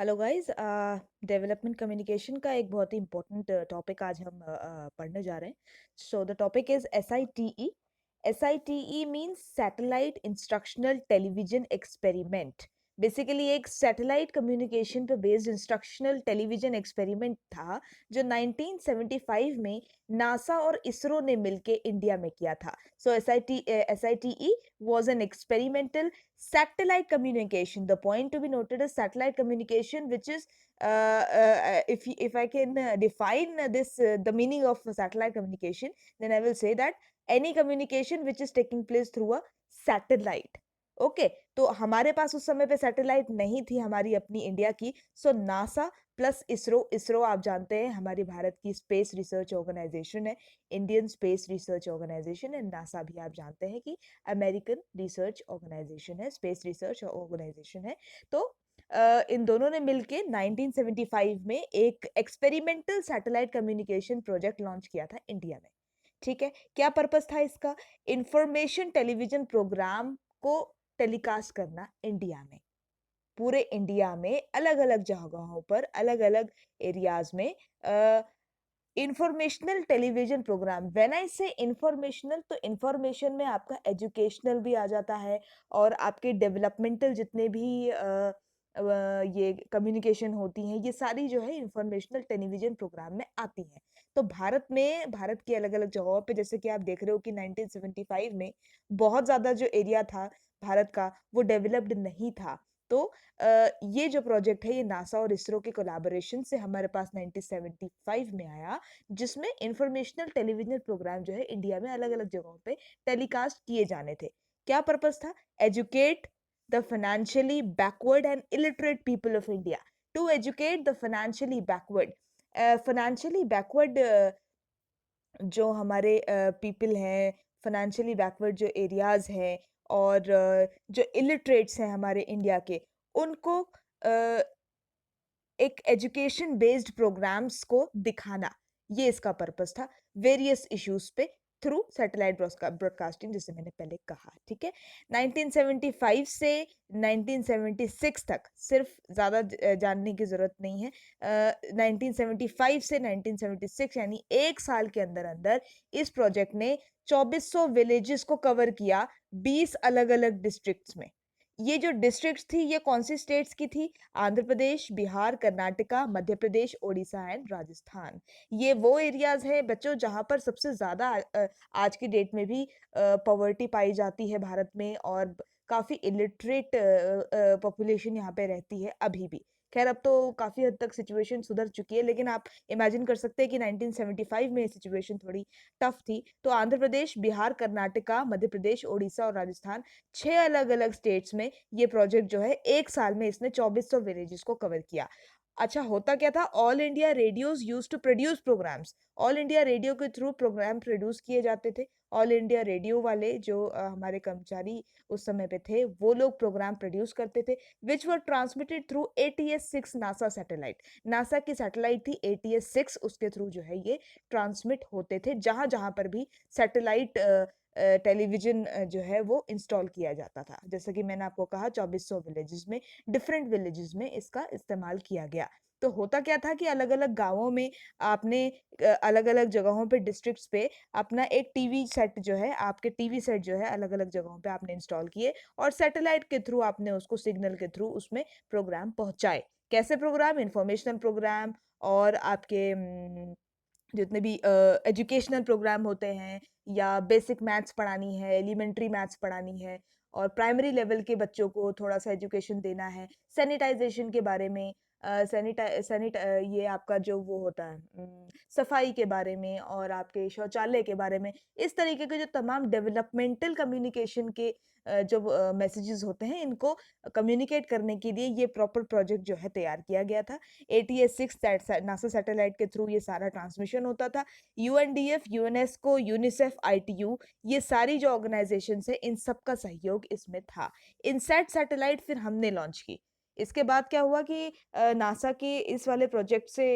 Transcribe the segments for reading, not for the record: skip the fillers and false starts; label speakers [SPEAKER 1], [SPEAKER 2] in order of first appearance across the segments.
[SPEAKER 1] Hello guys. Development communication का एक बहुत ही इम्पोर्टेंट टॉपिक आज हम पढ़ने जा रहे हैं। So the topic is SITE। SITE means satellite instructional television experiment. Basically एक सैटेलाइट कम्युनिकेशन पे बेस्ड इंस्ट्रक्शनल टेलीविजन एक्सपेरिमेंट था जो 1975 में नासा और इसरो ने मिलके इंडिया में किया था। सो SITE was an experimental satellite communication. The point to be noted is satellite communication, which is if I can define the meaning of satellite communication, then I will say that any communication which is taking place through a satellite. Okay तो हमारे पास उस समय पे satellite नहीं थी हमारी अपनी India की। सो नासा प्लस इसरो। इसरो आप जानते हैं हमारी भारत की स्पेस रिसर्च ऑर्गेनाइजेशन है, इंडियन स्पेस रिसर्च ऑर्गेनाइजेशन है। नासा भी आप जानते हैं कि अमेरिकन रिसर्च ऑर्गेनाइजेशन है, स्पेस रिसर्च ऑर्गेनाइजेशन है। तो इन दोनों ने मिलके 1975 में एक experimental satellite communication project launch किया था इंडिया में। ठीक है, क्या पर्पस था इसका? इंफॉर्मेशन टेलीविजन प्रोग्राम को टेलीकास्ट करना इंडिया में, पूरे इंडिया में अलग अलग जगहों पर, अलग अलग एरियाज में informational television program. When I say informational, तो इंफॉर्मेशन में आपका एजुकेशनल भी आ जाता है और आपके डेवलपमेंटल जितने भी ये कम्युनिकेशन होती हैं, ये सारी जो है इंफॉर्मेशनल टेलीविजन प्रोग्राम में आती हैं। तो भारत में, भारत की अलग अलग जगहों पे, जैसे कि आप देख रहे हो कि 1975 में बहुत ज़्यादा जो एरिया था भारत का वो डेवलप्ड नहीं था। तो ये जो प्रोजेक्ट है ये नासा और इसरो के कोलैबोरेशन से हमारे पास 1975 में आया, जिसमें इंफॉर्मेशनल टेलीविजन प्रोग्राम जो है इंडिया में अलग अलग जगहों पे टेलीकास्ट किए जाने थे। क्या पर्पस था? Educate the financially backward and illiterate people of India. To educate the financially backward, financially backward जो हमारे पीपल हैं, फाइनेंशियली बैकवर्ड जो एरियाज हैं और जो इलिटरेट्स हैं हमारे इंडिया के, उनको एक एजुकेशन बेस्ड प्रोग्राम्स को दिखाना, ये इसका पर्पस था। वेरियस इश्यूज पे थ्रू सैटेलाइट ब्रॉडकास्टिंग, जैसे मैंने पहले कहा। ठीक है, 1975 से 1976 तक, सिर्फ ज़्यादा जानने की ज़रूरत नहीं है। 1975 से 1976 यानी एक साल के अंदर अंदर इस प्रोजेक्ट ने 2400 विलेजेस को कवर किया 20 अलग अलग डिस्ट्रिक्ट्स में। ये जो डिस्ट्रिक्ट्स थी ये कौन सी स्टेट्स की थी? आंध्र प्रदेश, बिहार, कर्नाटका, मध्य प्रदेश, ओडिशा एंड राजस्थान। ये वो एरियाज है बच्चों जहां पर सबसे ज्यादा आज की डेट में भी पॉवर्टी पाई जाती है भारत में, और काफी इलिटरेट पॉपुलेशन यहाँ पे रहती है अभी भी। खैर अब तो काफी हद तक सिचुएशन सुधर चुकी है, लेकिन आप इमेजिन कर सकते हैं कि 1975 में सिचुएशन थोड़ी टफ थी। तो आंध्र प्रदेश, बिहार, कर्नाटका, मध्य प्रदेश, ओडिशा और राजस्थान, 6 अलग अलग स्टेट्स में ये प्रोजेक्ट जो है एक साल में इसने 2400 विलेजेस को कवर किया। अच्छा, होता क्या था? All India radios use to produce programs. All India Radio के थ्रू प्रोग्राम प्रोड्यूस किए जाते थे। ऑल इंडिया रेडियो वाले जो हमारे कर्मचारी उस समय पे थे, वो लोग प्रोग्राम प्रोड्यूस करते थे, which were transmitted through ATS-6 NASA satellite. NASA की सैटेलाइट थी ATS-6, उसके थ्रू जो है ये ट्रांसमिट होते थे जहां जहां पर भी सैटेलाइट टेलीविजन जो है वो इंस्टॉल किया जाता था। जैसे कि मैंने आपको कहा 2400 विलेजेस में, डिफरेंट विलेजेस में इसका इस्तेमाल किया गया। तो होता क्या था कि अलग अलग गांवों में आपने अलग अलग जगहों पे, डिस्ट्रिक्ट्स पे अपना एक टीवी सेट जो है, आपके टीवी सेट जो है अलग अलग जगहों पे आपने इंस्टॉल किए और सैटेलाइट के थ्रू आपने उसको, सिग्नल के थ्रू उसमें प्रोग्राम पहुंचाए। कैसे प्रोग्राम? इंफॉर्मेशनल प्रोग्राम और आपके जितने भी एजुकेशनल प्रोग्राम होते हैं, या बेसिक मैथ्स पढ़ानी है, एलिमेंट्री मैथ्स पढ़ानी है, और प्राइमरी लेवल के बच्चों को थोड़ा सा एजुकेशन देना है सैनिटाइजेशन के बारे में, ये आपका जो वो होता है सफाई के बारे में, और आपके शौचालय के बारे में। इस तरीके के जो तमाम डेवलपमेंटल कम्युनिकेशन के जो मैसेजेस होते हैं, इनको कम्युनिकेट करने के लिए ये प्रॉपर प्रोजेक्ट जो है तैयार किया गया था। ATS-6 नासा सैटेलाइट के थ्रू ये सारा ट्रांसमिशन होता था। UNDF, यूनेस्को, यूनिसेफ, ITU, ये सारी जो ऑर्गेनाइजेशन है, इन सब का सहयोग इसमें था। इनसैट सैटेलाइट फिर हमने लॉन्च की। इसके बाद क्या हुआ कि नासा के इस वाले प्रोजेक्ट से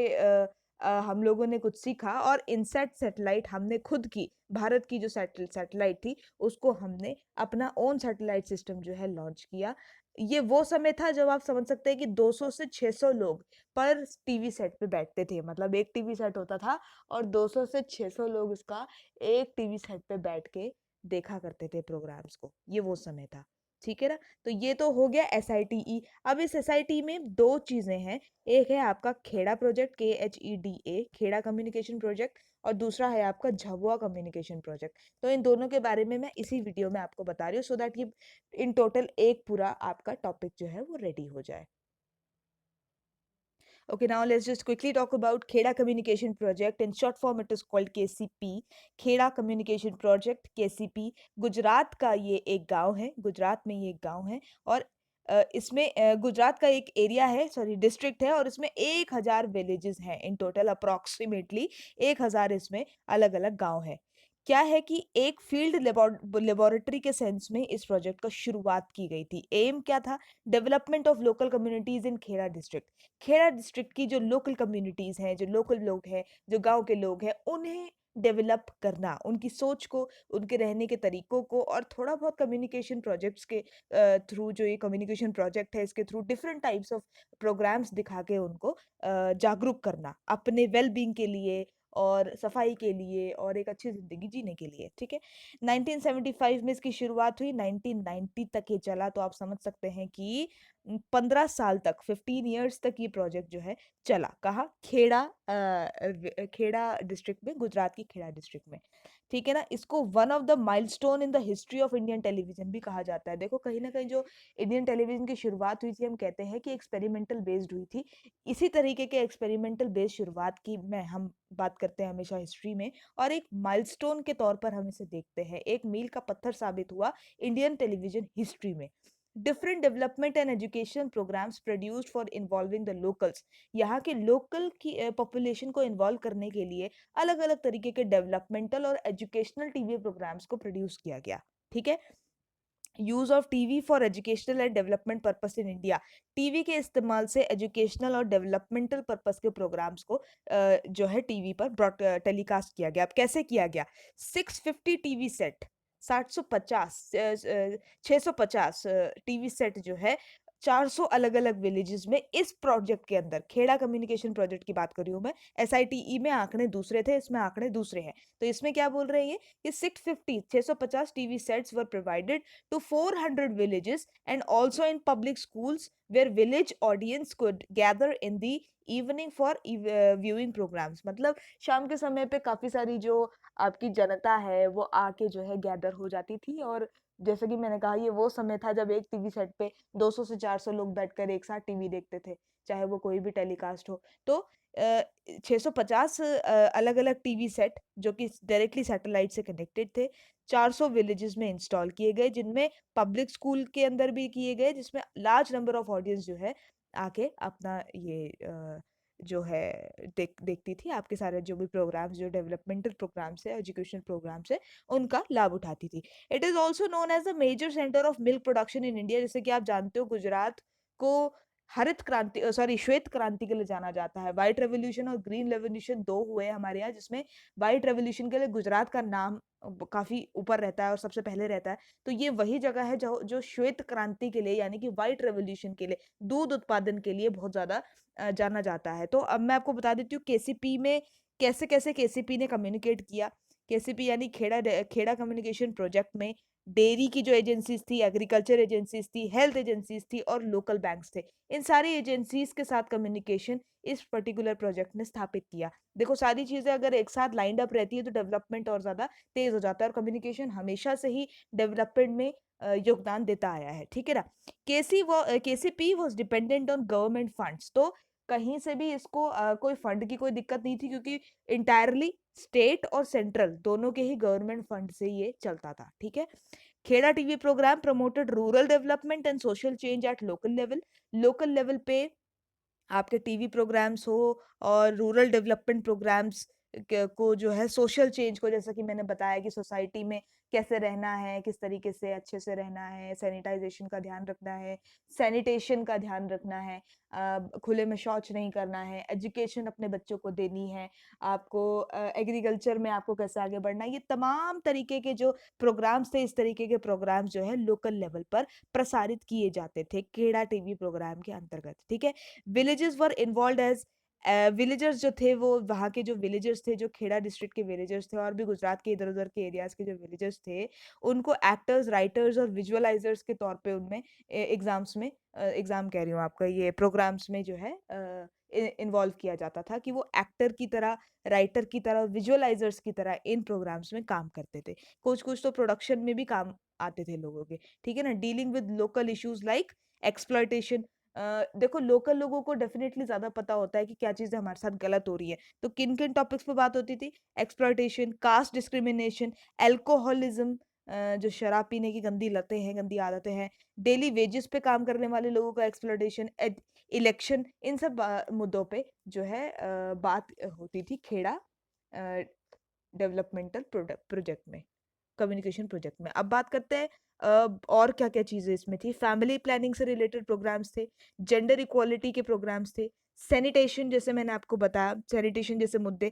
[SPEAKER 1] हम लोगों ने कुछ सीखा, और इनसैट सैटेलाइट हमने खुद की, भारत की जो सैटेलाइट थी उसको हमने अपना ओन सैटेलाइट सिस्टम जो है लॉन्च किया। ये वो समय था जब आप समझ सकते हैं कि 200 से 600 लोग पर टीवी सेट पे बैठते थे। मतलब एक टीवी सेट होता था और 200 से 600 लोग उसका एक टीवी सेट पे बैठ के देखा करते थे प्रोग्राम्स को। ये वो समय था। ठीक है ना? तो ये तो हो गया एसआईटीई। अब इस एसआईटी में 2 चीज़ें हैं। एक है आपका Kheda project, KHEDA, Kheda communication project, और दूसरा है आपका झाबुआ कम्युनिकेशन प्रोजेक्ट। तो इन दोनों के बारे में मैं इसी वीडियो में आपको बता रही हूँ, सो दैट ये इन टोटल एक पूरा आपका टॉपिक जो है वो रेडी हो जाए। Okay, now let's just quickly talk about Kheda Communication Project. In short form, it is called KCP. Kheda Communication Project, KCP. Gujarat का ये एक गांव है, गुजरात में ये एक गांव है, और इसमें गुजरात का एक एरिया है, सॉरी डिस्ट्रिक्ट है, और इसमें 1000 विलेजेस हैं इन टोटल, अप्रोक्सीमेटली 1000 इसमें अलग अलग गांव है। क्या है कि एक फील्ड लेबोरेटरी के सेंस में इस प्रोजेक्ट का शुरुआत की गई थी। एम क्या था? Development of local communities in Kheda district. Kheda district की जो लोकल कम्युनिटीज हैं, जो लोकल लोग हैं, जो गांव के लोग हैं, उन्हें डेवलप करना, उनकी सोच को, उनके रहने के तरीकों को, और थोड़ा बहुत कम्युनिकेशन प्रोजेक्ट्स के थ्रू, जो ये कम्युनिकेशन प्रोजेक्ट है इसके through different types of programs दिखा के उनको जागरूक करना अपने वेल बींग के लिए, और सफाई के लिए, और एक अच्छी जिंदगी जीने के लिए। ठीक है, 1975 में इसकी शुरुआत हुई, 1990 तक ये चला। तो आप समझ सकते हैं कि 15 साल तक, 15 इयर्स तक ये प्रोजेक्ट जो है चला। कहाँ? खेड़ा, खेड़ा डिस्ट्रिक्ट में, गुजरात की खेड़ा डिस्ट्रिक्ट में। ठीक है ना? इसको one of the milestone in the history of Indian television भी कहा जाता है। देखो, कहीं ना कहीं जो इंडियन टेलीविजन की शुरुआत हुई थी, हम कहते हैं कि एक्सपेरिमेंटल बेस्ड हुई थी। इसी तरीके के एक्सपेरिमेंटल बेस्ड शुरुआत की मैं हम बात करते हैं हमेशा हिस्ट्री में, और एक माइलस्टोन के तौर पर हम इसे देखते हैं। एक मील का पत्थर साबित हुआ इंडियन टेलीविजन हिस्ट्री में। Different development and education programs produced for involving the locals. यहाँ के लोकल की पॉपुलेशन को इन्वॉल्व करने के लिए अलग अलग तरीके के डेवलपमेंटल और एजुकेशनल टीवी प्रोग्राम्स को प्रोड्यूस किया गया। ठीक है, use of TV for educational and development purpose in India. TV के इस्तेमाल से एजुकेशनल और डेवलपमेंटल पर्पस के प्रोग्राम्स को जो है टीवी पर ब्रॉड टेलीकास्ट किया गया। अब कैसे किया गया? 650 टीवी सेट, 750 650 टीवी सेट जो है 400 अलग अलग विलेजेस में, इस प्रोजेक्ट के अंदर, खेड़ा कम्युनिकेशन प्रोजेक्ट की बात कर रही हूँ मैं। एसआईटीई में आंकड़े दूसरे थे, इसमें आंकड़े दूसरे हैं। तो इसमें क्या बोल रहे हैं ये कि 650 TV sets were provided to 400 villages and also in public schools where village audience could gather in the evening for viewing programs। मतलब शाम के समय पे काफी सारी जो आपकी जनता है वो आके जो है गैदर हो जाती थी, और जैसे कि मैंने कहा, ये वो समय था जब एक टीवी सेट पे 200 से 400 लोग बैठकर एक साथ टीवी देखते थे, चाहे वो कोई भी टेलीकास्ट हो। तो 650 अलग अलग टीवी सेट जो कि डायरेक्टली सैटेलाइट से कनेक्टेड थे, 400 विलेजेस में इंस्टॉल किए गए, जिनमें पब्लिक स्कूल के अंदर भी किए गए, जिसमें लार्ज नंबर ऑफ ऑडियंस जो है आके अपना ये जो है देखती थी, आपके सारे जो भी प्रोग्राम्स, जो डेवलपमेंटल प्रोग्राम्स है, एजुकेशन प्रोग्राम्स है, उनका लाभ उठाती थी। It is also known as the major centre of milk production in India. जैसे कि आप जानते हो, गुजरात को हरित क्रांति, सॉरी, श्वेत क्रांति के लिए जाना जाता है। व्हाइट रेवोल्यूशन और ग्रीन रेवोल्यूशन दो हुए हमारे यहाँ, जिसमें व्हाइट रेवोल्यूशन के लिए गुजरात का नाम काफी ऊपर रहता है और सबसे पहले रहता है। तो ये वही जगह है जो जो श्वेत क्रांति के लिए, यानी कि व्हाइट रेवोल्यूशन के लिए, दूध उत्पादन के लिए बहुत ज्यादा जाना जाता है। तो अब मैं आपको बता देती हूँ केसीपी में कैसे कैसे केसीपी ने कम्युनिकेट किया। केसीपी यानी खेड़ा खेड़ा कम्युनिकेशन प्रोजेक्ट में डेयरी की जो एजेंसीज थी, एग्रीकल्चर एजेंसीज थी, हेल्थ एजेंसीज थी, और लोकल बैंक्स थे। इन सारी एजेंसीज के साथ कम्युनिकेशन इस पर्टिकुलर प्रोजेक्ट ने स्थापित किया। देखो, सारी चीजें अगर एक साथ लाइंड अप रहती है तो डेवलपमेंट और ज्यादा तेज हो जाता है, और कम्युनिकेशन हमेशा से ही डेवलपमेंट में योगदान देता आया है। ठीक है ना? KCP was dependent on government funds. तो कहीं से भी इसको कोई फंड की कोई दिक्कत नहीं थी, क्योंकि इंटायरली स्टेट और सेंट्रल दोनों के ही गवर्नमेंट फंड से ये चलता था। ठीक है? Kheda TV program promoted rural development and social change at local level. Local level पे आपके टीवी प्रोग्राम्स हो और रूरल डेवलपमेंट प्रोग्राम्स को जो है सोशल चेंज को, जैसा कि मैंने बताया कि सोसाइटी में कैसे रहना है, किस तरीके से अच्छे से रहना है, सैनिटाइजेशन का ध्यान रखना है, सैनिटेशन का ध्यान रखना है, खुले में शौच नहीं करना है, एजुकेशन अपने बच्चों को देनी है, आपको एग्रीकल्चर में आपको कैसे आगे बढ़ना है, ये तमाम तरीके के जो प्रोग्राम्स थे, इस तरीके के प्रोग्राम्स जो है लोकल लेवल पर प्रसारित किए जाते थे खेड़ा टीवी प्रोग्राम के अंतर्गत, ठीक है। विलेजेस वर इन्वॉल्व एज विलेजर्स जो थे वो वहाँ के जो विलेजर्स थे, जो खेड़ा डिस्ट्रिक्ट के विलेजर्स थे और भी गुजरात के इधर-उधर के एरियाज़ के जो विलेजर्स थे, उनको एक्टर्स, राइटर्स और विजुअलाइज़र्स के तौर पे उनमें एग्ज़ाम्स में एग्ज़ाम कह रही हूँ आपका, ये प्रोग्राम्स में जो है इन्वॉल्व किया जाता था कि वो एक्टर की तरह, राइटर की तरह, विजुअलाइज़र्स की तरह इन प्रोग्राम्स में काम करते थे। कुछ-कुछ तो प्रोडक्शन में भी काम आते थे लोगों के, ठीक है ना? Dealing with local issues like exploitation. देखो लोकल लोगों को डेफिनेटली ज़्यादा पता होता है कि क्या चीज़ें हमारे साथ गलत हो रही है। तो किन-किन टॉपिक्स पे बात होती थी? एक्सप्लॉइटेशन, कास्ट डिस्क्रिमिनेशन, अल्कोहलिज़्म, जो शराब पीने की गंदी लतें हैं, गंदी आदतें हैं, डेली वेजेस पे काम करने वाले लोगों का एक्सप्लॉइटेशन, इलेक्शन, इन सब मुद्दों पे जो है बात होती थी खेड़ा अ, डेवलपमेंटल प्रोजेक्ट में, कम्युनिकेशन प्रोजेक्ट में। अब बात करते हैं और क्या-क्या चीज़ें इसमें थी। फैमिली प्लानिंग से रिलेटेड प्रोग्राम्स थे, जेंडर इक्वालिटी के प्रोग्राम्स थे, सैनिटेशन जैसे मैंने आपको बताया, सैनिटेशन जैसे मुद्दे,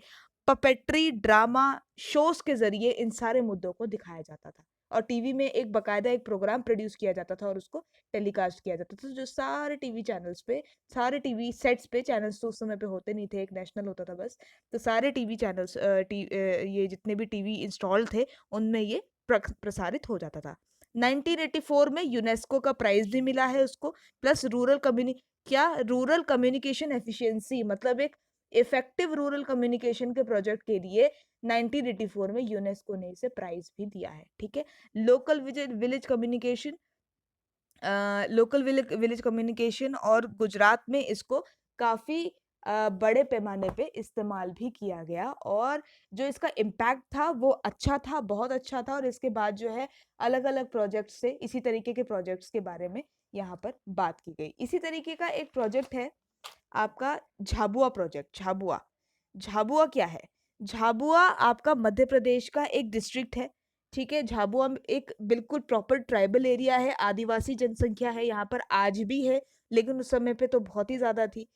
[SPEAKER 1] पपेट्री, ड्रामा, शोज़ के ज़रिए इन सारे मुद्दों को दिखाया जाता था। और टीवी में एक बाकायदा एक प्रोग्राम प्रोड्यूस किया जाता था और उसको टेलीकास्ट किया जाता था, जो सारे टीवी चैनल्स पे, सारे टीवी सेट्स पे, चैनल्स तो उस समय पे होते नहीं थे, एक नेशनल होता था बस। तो सारे टीवी चैनल्स ये जितने भी टीवी इंस्टॉल्ड थे, उनमें ये प्रसारित हो जाता था। 1984 में यूनेस्को का प्राइज़ भी मिला है उसको, प्लस रूरल कम्युनिकेशन एफिशिएंसी, मतलब एक इफेक्टिव रूरल कम्युनिकेशन के प्रोजेक्ट के लिए 1984 में यूनेस्को ने इसे प्राइज़ भी दिया है, ठीक है? Local village communication, local village communication और गुजरात में इसको काफ़ी बड़े पैमाने पे इस्तेमाल भी किया गया और जो इसका इम्पैक्ट था वो अच्छा था, बहुत अच्छा था और इसके बाद जो है अलग-अलग प्रोजेक्ट्स से इसी तरीके के प्रोजेक्ट्स के बारे में यहाँ पर बात की गई। इसी तरीके का एक प्रोजेक्ट है आपका झाबुआ प्रोजेक्ट, झाबुआ। झाबुआ क्या है? झाबुआ आपका मध्य प्रदेश का एक डिस्ट्रिक्ट है, ठीक है? झाबुआ में एक बिल्कुल प्रॉपर ट्राइबल एरिया है, आदिवासी जनसंख्या है यहाँ पर आज भी है, लेकिन उस समय पे तो बहुत ही ज़्यादा थी।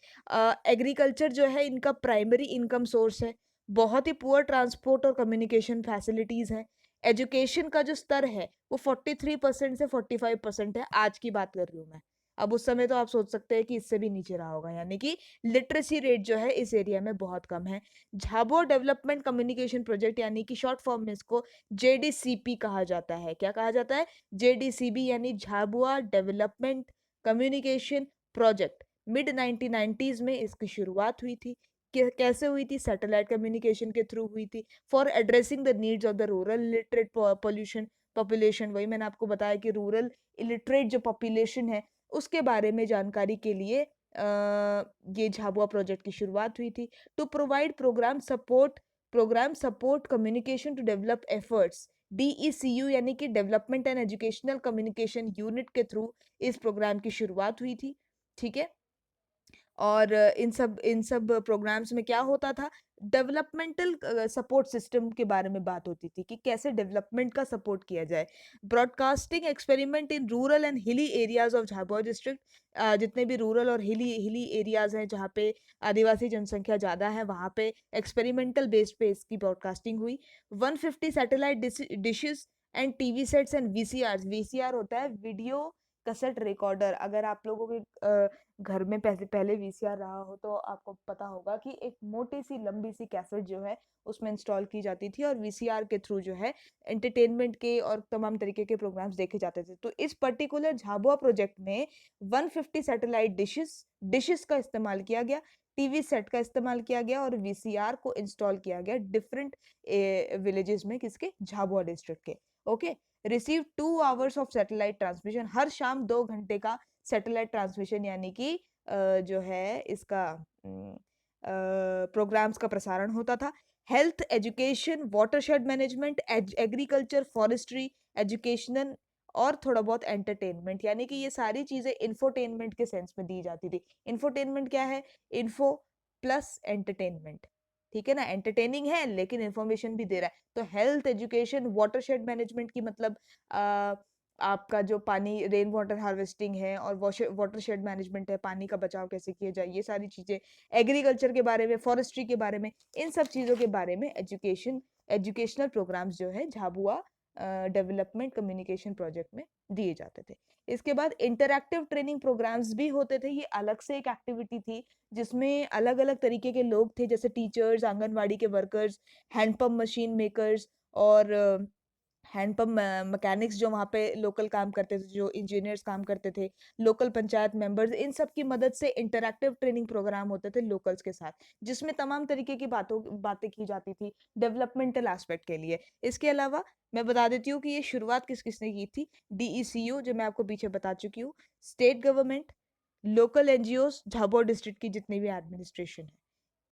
[SPEAKER 1] एग्रीकल्चर जो है इनका प्राइमरी इनकम सोर्स है, बहुत ही पुअर ट्रांसपोर्ट और कम्युनिकेशन फैसिलिटीज़ हैं। एजुकेशन का जो स्तर है, वो 43% से 45% है, आज की बात कर रही हूँ मैं। अब उस समय तो आप सोच सकते हैं कि इससे भी नीचे रहा होगा, यानी कि लिटरेसी रेट जो है इस एरिया में बहुत कम है। झाबुआ डेवलपमेंट कम्युनिकेशन प्रोजेक्ट यानी कि शॉर्ट फॉर्म में इसको जेडीसीपी कहा जाता है। क्या कहा जाता है? जेडीसीबी यानी Jhabua development communication project. Mid 1990s में इसकी शुरुआत हुई थी। कैसे हुई थी? सैटेलाइट कम्युनिकेशन के थ्रू हुई थी। For addressing the needs of the rural illiterate pollution population, वही मैंने आपको बताया कि रूरल इलिटरेट जो पॉपुलेशन है उसके बारे में जानकारी के लिए ये झाबुआ प्रोजेक्ट की शुरुआत हुई थी। To provide program support communication to develop efforts, DECU यानी कि development and educational communication unit के थ्रू इस प्रोग्राम की शुरुआत हुई थी, ठीक है? और इन सब प्रोग्राम्स में क्या होता था, डेवलपमेंटल सपोर्ट सिस्टम के बारे में बात होती थी कि कैसे डेवलपमेंट का सपोर्ट किया जाए। Broadcasting experiment in rural and hilly areas of Jhabua district, जितने भी रूरल और हिली हिली एरियाज हैं जहाँ पे आदिवासी जनसंख्या ज़्यादा है, वहाँ पे एक्सपेरिमेंटल बेस्ड पे इसकी ब्रॉडकास्टिंग हुई। 150 satellite dishes and TV sets and VCR, VCR होता है वीडियो कैसेट रिकॉर्डर। अगर आप लोगों के घर में पहले वीसीआर रहा हो तो आपको पता होगा कि एक मोटी सी लंबी सी कैसेट जो है उसमें इंस्टॉल की जाती थी और वीसीआर के थ्रू जो है एंटरटेनमेंट के और तमाम तरीके के प्रोग्राम्स देखे जाते थे। तो इस पर्टिकुलर झाबुआ प्रोजेक्ट में 150 सैटेलाइट डिशेस का इस्तेमाल किया गया, टीवी सेट का इस्तेमाल किया गया और वीसीआर को इंस्टॉल किया गया डिफरेंट विलेजेस में, किसके? झाबुआ डिस्ट्रिक्ट के। Okay, receive 2 hours of satellite transmission, हर शाम 2 घंटे का सैटेलाइट ट्रांसमिशन यानी कि जो है इसका प्रोग्राम्स का प्रसारण होता था। Health, education, watershed management, agriculture, forestry, educational और थोड़ा बहुत एंटरटेनमेंट, यानी कि ये सारी चीजें इंफोटेनमेंट के सेंस में दी जाती थी। इंफोटेनमेंट क्या है? इन्फो प्लस एंटरटेनमेंट, ठीक है ना? एंटरटेनिंग है लेकिन इन्फॉर्मेशन भी दे रहा है। तो हेल्थ, एजुकेशन, वाटरशेड मैनेजमेंट की मतलब आपका जो पानी रेन वाटर हार्वेस्टिंग है और वाटरशेड मैनेजमेंट है, पानी का बचाव कैसे किया जाए, ये सारी चीज़ें, एग्रीकल्चर के बारे में, फॉरेस्ट्री के बारे में, इन सब चीज़ों के बारे में एजुकेशनल प्रोग्राम्स जो है झाबुआ डेवलपमेंट कम्युनिकेशन प्रोजेक्ट में दिए जाते थे। इसके बाद इंटरैक्टिव ट्रेनिंग प्रोग्राम्स भी होते थे, ये अलग से एक एक्टिविटी थी जिसमें अलग-अलग तरीके के लोग थे जैसे टीचर्स, आंगनवाड़ी के वर्कर्स, हैंडपंप मशीन मेकर्स और हैंडपंप मैकेनिक्स जो वहाँ पे लोकल काम करते थे, जो इंजीनियर्स काम करते थे, लोकल पंचायत मेंबर्स, इन सब की मदद से इंटरैक्टिव ट्रेनिंग प्रोग्राम होते थे लोकल्स के साथ, जिसमें तमाम तरीके की बातें की जाती थी डेवलपमेंटल एस्पेक्ट के लिए। इसके अलावा मैं बता देती हूँ कि ये शुरुआत किस-किसने की थी, डीईसीयू जो मैं आपको पीछे बता चुकी हूँ, state government, local NGOs, Jhabua district की जितनी भी एडमिनिस्ट्रेशन है।